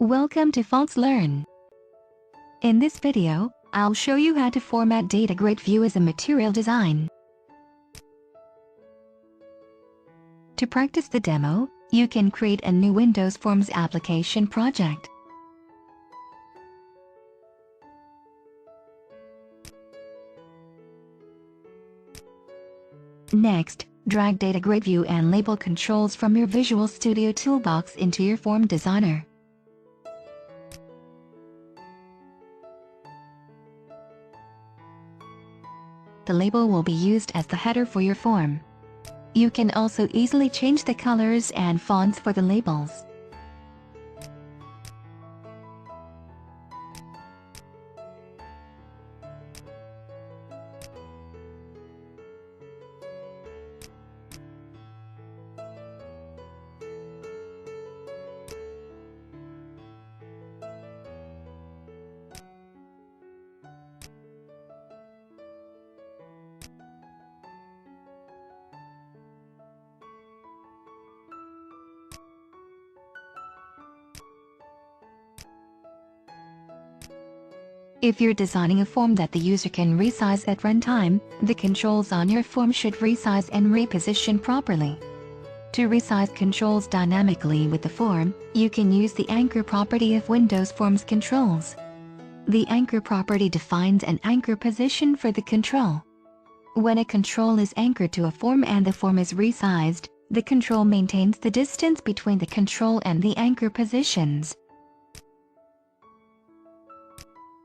Welcome to Fonts Learn. In this video, I'll show you how to format DataGridView as a material design. To practice the demo, you can create a new Windows Forms application project. Next, drag DataGridView and label controls from your Visual Studio toolbox into your form designer. The label will be used as the header for your form. You can also easily change the colors and fonts for the labels. If you're designing a form that the user can resize at runtime, the controls on your form should resize and reposition properly. To resize controls dynamically with the form, you can use the anchor property of Windows Forms controls. The anchor property defines an anchor position for the control. When a control is anchored to a form and the form is resized, the control maintains the distance between the control and the anchor positions.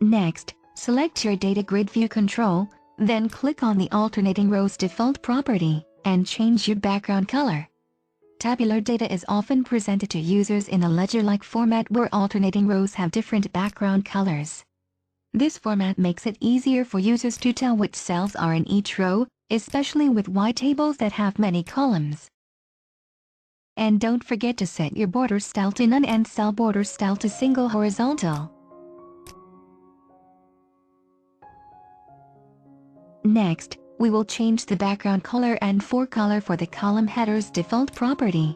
Next, select your DataGridView control, then click on the alternating rows default property, and change your background color. Tabular data is often presented to users in a ledger-like format where alternating rows have different background colors. This format makes it easier for users to tell which cells are in each row, especially with wide tables that have many columns. And don't forget to set your border style to none and cell border style to single horizontal. Next, we will change the background color and forecolor for the column header's default property.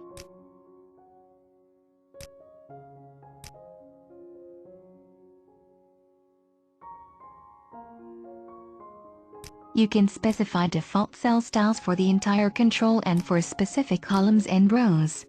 You can specify default cell styles for the entire control and for specific columns and rows.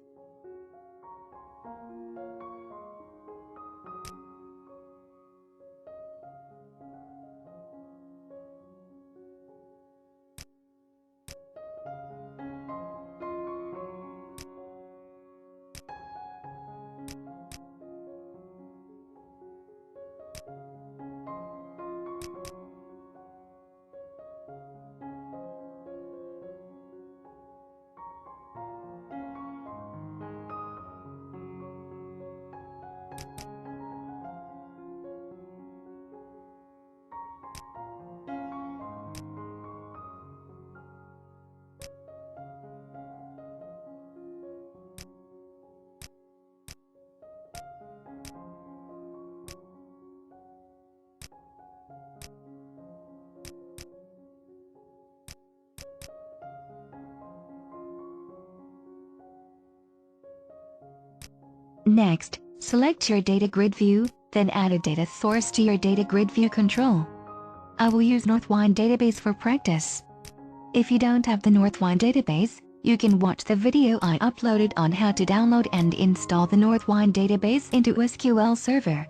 Next, select your DataGridView, then add a data source to your DataGridView control. I will use Northwind database for practice. If you don't have the Northwind database, you can watch the video I uploaded on how to download and install the Northwind database into SQL Server.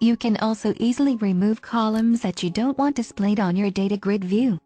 You can also easily remove columns that you don't want displayed on your DataGridView.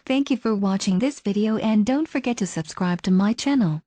Thank you for watching this video and don't forget to subscribe to my channel.